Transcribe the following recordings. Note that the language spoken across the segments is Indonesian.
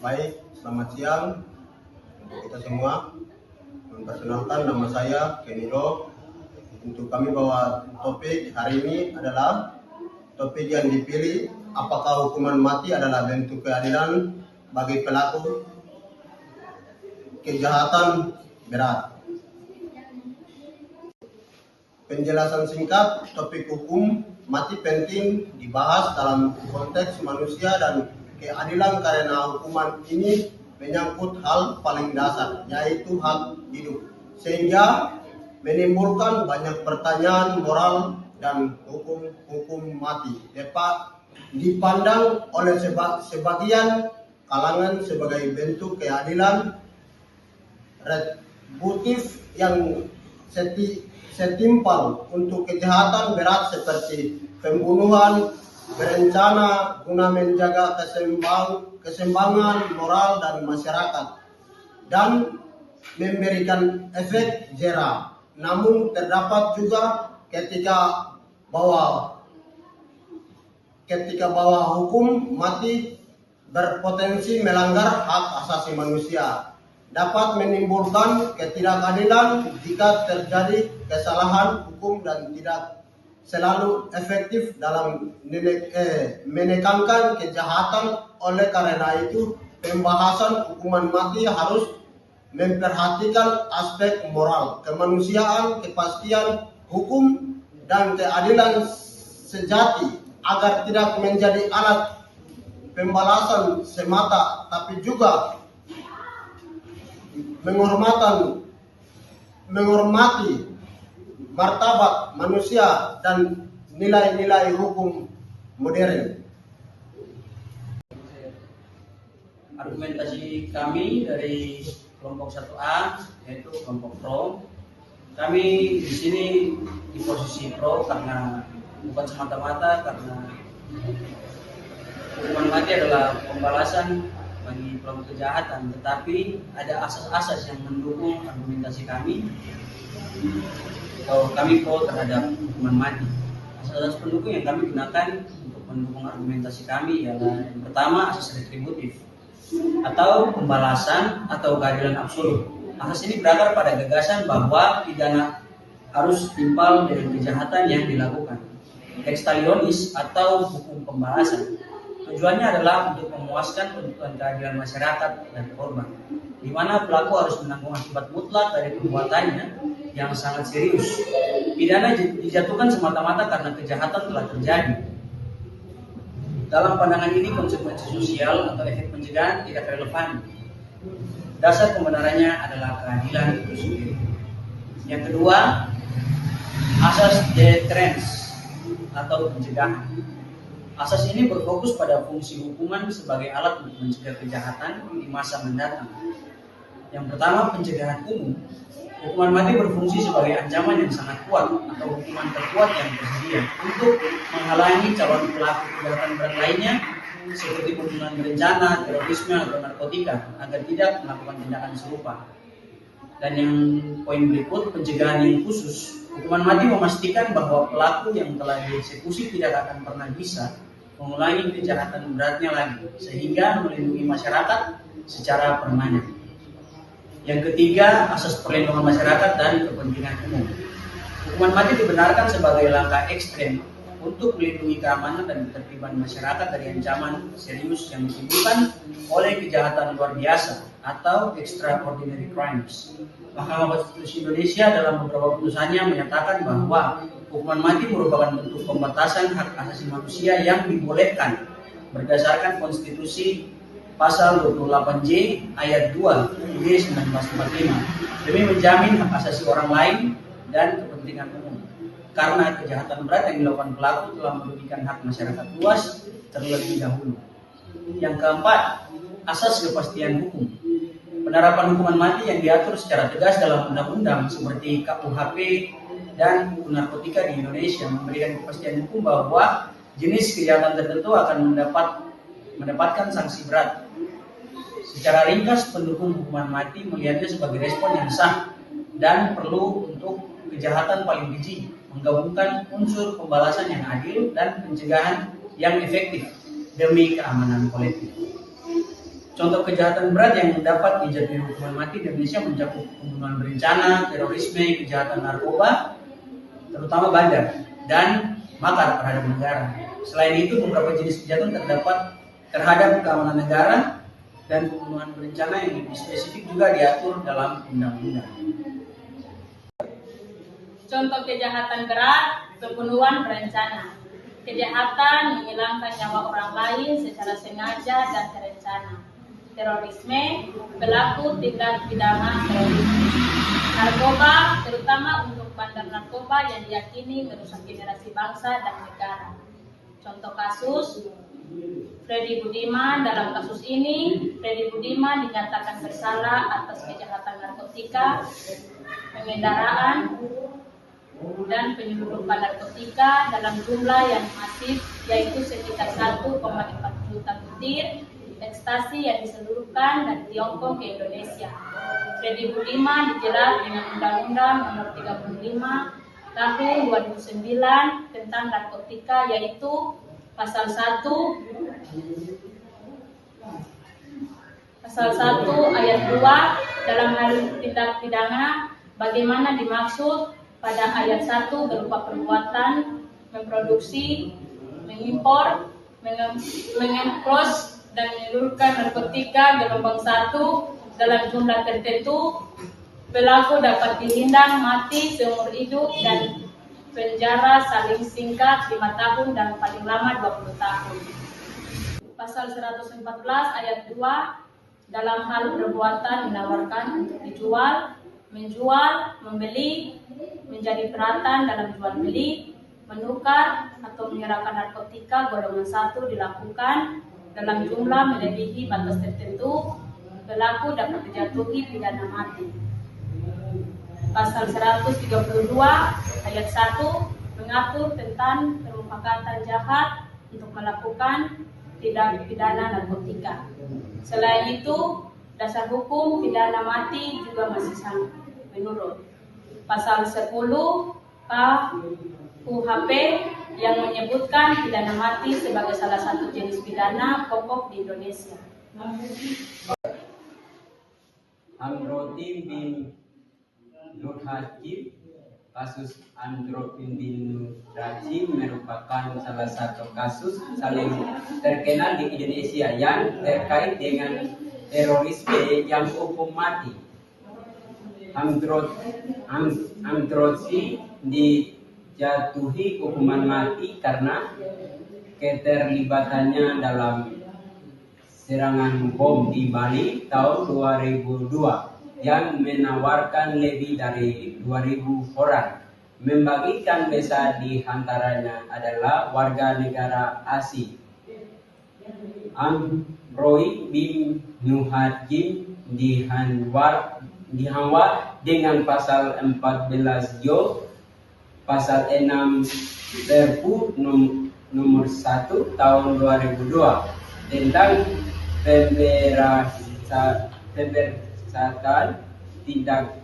Baik, selamat siang untuk kita semua. Memperkenalkan, nama saya Keniro. Untuk kami bawa topik hari ini adalah topik yang dipilih, apakah hukuman mati adalah bentuk keadilan bagi pelaku kejahatan berat. Penjelasan singkat, topik hukum mati penting dibahas dalam konteks manusia dan keadilan karena hukuman ini menyangkut hal paling dasar, yaitu hak hidup, sehingga menimbulkan banyak pertanyaan moral dan hukum mati dapat dipandang oleh sebagian kalangan sebagai bentuk keadilan retributif yang setimpal untuk kejahatan berat seperti pembunuhan berencana guna menjaga keseimbangan moral dan masyarakat dan memberikan efek jera. Namun terdapat juga ketika bahwa hukum mati berpotensi melanggar hak asasi manusia, dapat menimbulkan ketidakadilan jika terjadi kesalahan hukum dan tidak selalu efektif dalam menekankan kejahatan. Oleh karena itu, pembahasan hukuman mati harus memperhatikan aspek moral, kemanusiaan, kepastian hukum, dan keadilan sejati agar tidak menjadi alat pembalasan semata, tapi juga menghormati martabat manusia dan nilai-nilai hukum modern. Argumentasi kami dari kelompok 1A, yaitu kelompok pro. Kami di sini di posisi pro karena bukan semata-mata karena hukuman mati adalah pembalasan bagi pelaku kejahatan, tetapi ada asas-asas yang mendukung argumentasi kami atau kami pro terhadap hukuman mati. Asas-asas pendukung yang kami gunakan untuk mendukung argumentasi kami ialah yang pertama, asas retributif atau pembalasan atau keadilan absolut. Asas ini berakar pada gagasan bahwa pidana harus timpal dengan kejahatan yang dilakukan. Lex talionis atau hukum pembalasan tujuannya adalah untuk memuaskan tuntutan keadilan masyarakat dan korban, di mana pelaku harus menanggung akibat mutlak dari perbuatannya yang sangat serius. Pidana dijatuhkan semata-mata karena kejahatan telah terjadi. Dalam pandangan ini, konsekuensi sosial atau efek pencegahan tidak relevan. Dasar pembenarannya adalah keadilan itu sendiri. Yang kedua, asas deterrence atau pencegahan. Asas ini berfokus pada fungsi hukuman sebagai alat untuk mencegah kejahatan di masa mendatang. Yang pertama, pencegahan umum. Hukuman mati berfungsi sebagai ancaman yang sangat kuat atau hukuman terkuat yang tersedia untuk menghalangi calon pelaku kejahatan berat lainnya seperti pembunuhan berencana, terorisme, atau narkotika agar tidak melakukan tindakan serupa. Dan yang poin berikut, pencegahan yang khusus. Hukuman mati memastikan bahwa pelaku yang telah dieksekusi tidak akan pernah bisa mengulangi kejahatan beratnya lagi, sehingga melindungi masyarakat secara permanen. Yang ketiga, asas perlindungan masyarakat dan kepentingan umum. Hukuman mati dibenarkan sebagai langkah ekstrem untuk melindungi keamanan dan ketertiban masyarakat dari ancaman serius yang ditimbulkan oleh kejahatan luar biasa atau extraordinary crimes. Mahkamah Konstitusi Indonesia dalam beberapa putusannya menyatakan bahwa hukuman mati merupakan bentuk pembatasan hak asasi manusia yang dibolehkan berdasarkan konstitusi pasal 28J ayat 2 UUD 1945 demi menjamin hak asasi orang lain dan kepentingan umum. Karena kejahatan berat yang dilakukan pelaku telah merugikan hak masyarakat luas terlebih dahulu. Yang keempat, asas kepastian hukum. Penerapan hukuman mati yang diatur secara tegas dalam undang-undang seperti KUHP dan narkotika di Indonesia memberikan kepastian hukum bahwa jenis kejahatan tertentu akan mendapatkan sanksi berat. Secara ringkas, pendukung hukuman mati melihatnya sebagai respon yang sah dan perlu untuk kejahatan paling keji, menggabungkan unsur pembalasan yang adil dan pencegahan yang efektif demi keamanan kolektif. contoh kejahatan berat yang dapat dijatuhi hukuman mati di Indonesia mencakup pembunuhan berencana, terorisme, kejahatan narkoba, terutama bandar, dan makar terhadap negara. Selain itu, beberapa jenis kejahatan terdapat terhadap keamanan negara dan pembunuhan berencana yang lebih spesifik juga diatur dalam undang-undang. Contoh kejahatan berat, pembunuhan berencana. Kejahatan menghilangkan nyawa orang lain secara sengaja dan terencana. Terorisme, pelaku tindak pidana terorisme. Narkoba, terutama untuk bandar narkoba yang diyakini merusak generasi bangsa dan negara. Contoh kasus, Freddy Budiman. Dalam kasus ini, Freddy Budiman dinyatakan bersalah atas kejahatan narkotika, pengendaraan, dan penyelundupan narkotika dalam jumlah yang masif, yaitu sekitar 1,4 juta butir ekstasi yang diseluruhkan dari Tiongkok ke Indonesia. Freddy Budiman dijerat dengan Undang-Undang Nomor 35 Tahun 2009 tentang narkotika, yaitu Pasal 1 ayat 2 dalam hal tindak pidana bagaimana dimaksud pada ayat 1 berupa perbuatan memproduksi, mengimpor, mengemplos dan menyalurkan narkotika gelombang 1 dalam jumlah tertentu. Pelaku dapat dihindang mati seumur hidup dan penjara saling singkat 5 tahun dan paling lama 20 tahun. Pasal 114 ayat 2 dalam hal perbuatan menawarkan untuk dijual, menjual, membeli, menjadi peratan dalam jual beli, menukar atau menyerahkan narkotika golongan 1 dilakukan dalam jumlah melebihi batas tertentu, pelaku dapat dijatuhi pidana mati. Pasal 132 ayat 1 mengatur tentang permufakatan jahat untuk melakukan tindak pidana narkotika. Selain itu, dasar hukum pidana mati juga masih sama menurut Pasal 10 KUHP yang menyebutkan pidana mati sebagai salah satu jenis pidana pokok di Indonesia. Amrotin bin Nur Hajim, kasus Amrotin bin Nur Hajim merupakan salah satu kasus saling terkenal di Indonesia yang terkait dengan terorisme yang hukum mati. Amrotin dijatuhi hukuman mati karena keterlibatannya dalam serangan bom di Bali tahun 2002 yang menawarkan lebih dari 2.000 orang. Membagikan visa di antaranya adalah warga negara asing. Amroy bin Nuhajim dihanwar dengan pasal 14 Jo, pasal 6 Perpu nomor 1 tahun 2002 tentang pemberantasan tindak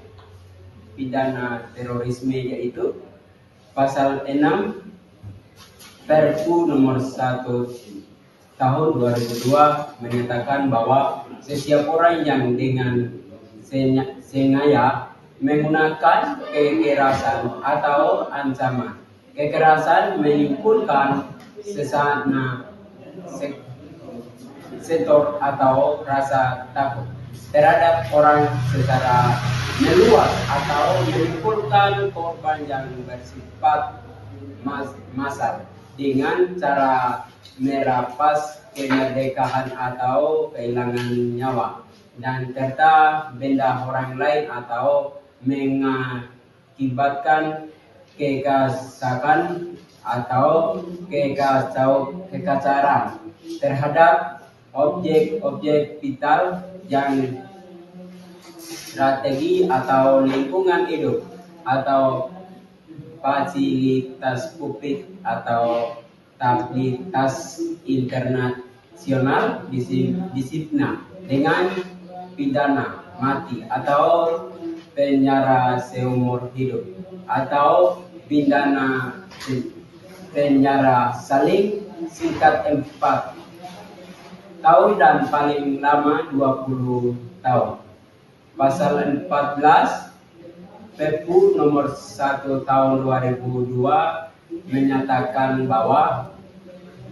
pidana terorisme, yaitu pasal 6 Perpu nomor 1 tahun 2002 menyatakan bahwa setiap orang yang dengan sengaja menggunakan kekerasan atau ancaman kekerasan menimbulkan sesana sektor atau rasa takut terhadap orang secara meluas atau menimbulkan korban yang bersifat massal dengan cara merampas kemerdekaan atau kehilangan nyawa dan serta benda orang lain atau mengakibatkan kerusakan atau kekacauan terhadap objek-objek vital yang strategi atau lingkungan hidup atau fasilitas publik atau fasilitas internasional disiplina dengan pidana mati atau penjara seumur hidup atau pidana penjara saling singkat 4 tahun dan paling lama 20 tahun. Pasal 14 Perpu nomor 1 tahun 2002 menyatakan bahwa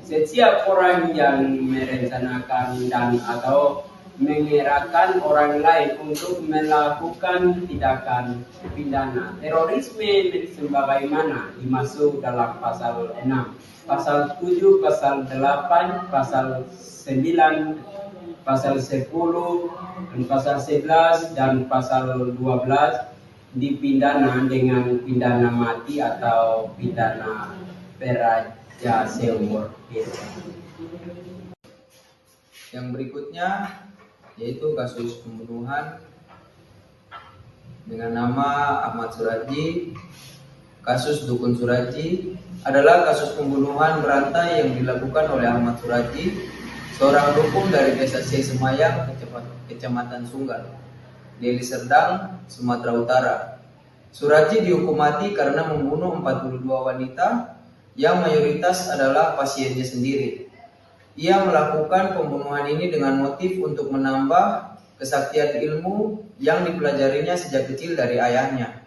setiap orang yang merencanakan dan atau mengerahkan orang lain untuk melakukan tindakan pidana terorisme sebagaimana dimaksud dalam pasal 6, pasal 7, pasal 8, pasal 9, pasal 10, dan pasal 11 dan pasal 12 dipidana dengan pidana mati atau pidana peraja seumur hidup. Yang berikutnya yaitu kasus pembunuhan dengan nama Ahmad Suradji. Kasus Dukun Suradji adalah kasus pembunuhan berantai yang dilakukan oleh Ahmad Suradji, seorang dukun dari desa C Semayang, Kecamatan Sunggal, Deli Serdang, Sumatera Utara. Suradji dihukum mati karena membunuh 42 wanita yang mayoritas adalah pasiennya sendiri. Ia melakukan pembunuhan ini dengan motif untuk menambah kesaktian ilmu yang dipelajarinya sejak kecil dari ayahnya.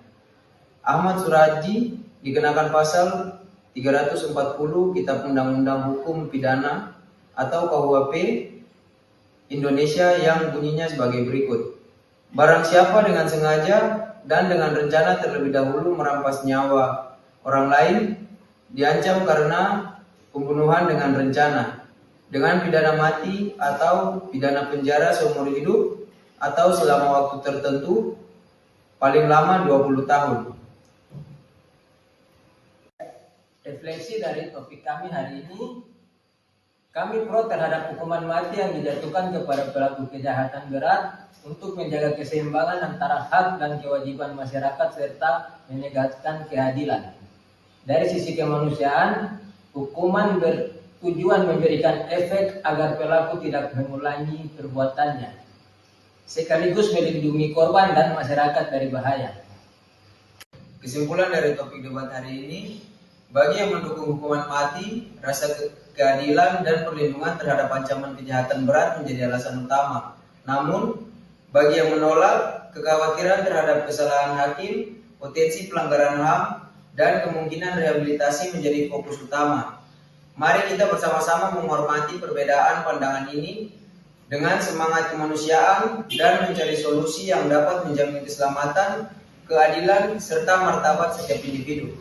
Ahmad Suradji dikenakan pasal 340 Kitab Undang-Undang Hukum Pidana atau KUHP Indonesia yang bunyinya sebagai berikut. Barang siapa dengan sengaja dan dengan rencana terlebih dahulu merampas nyawa orang lain diancam karena pembunuhan dengan rencana dengan pidana mati atau pidana penjara seumur hidup atau selama waktu tertentu paling lama 20 tahun. Refleksi dari topik kami hari ini, kami pro terhadap hukuman mati yang dijatuhkan kepada pelaku kejahatan berat untuk menjaga keseimbangan antara hak dan kewajiban masyarakat serta menegakkan keadilan. Dari sisi kemanusiaan, hukuman bertujuan memberikan efek agar pelaku tidak mengulangi perbuatannya, sekaligus melindungi korban dan masyarakat dari bahaya. Kesimpulan dari topik debat hari ini, bagi yang mendukung hukuman mati, rasa keadilan dan perlindungan terhadap ancaman kejahatan berat menjadi alasan utama. Namun, bagi yang menolak, kekhawatiran terhadap kesalahan hakim, potensi pelanggaran HAM, dan kemungkinan rehabilitasi menjadi fokus utama. Mari kita bersama-sama menghormati perbedaan pandangan ini dengan semangat kemanusiaan dan mencari solusi yang dapat menjamin keselamatan, keadilan, serta martabat setiap individu.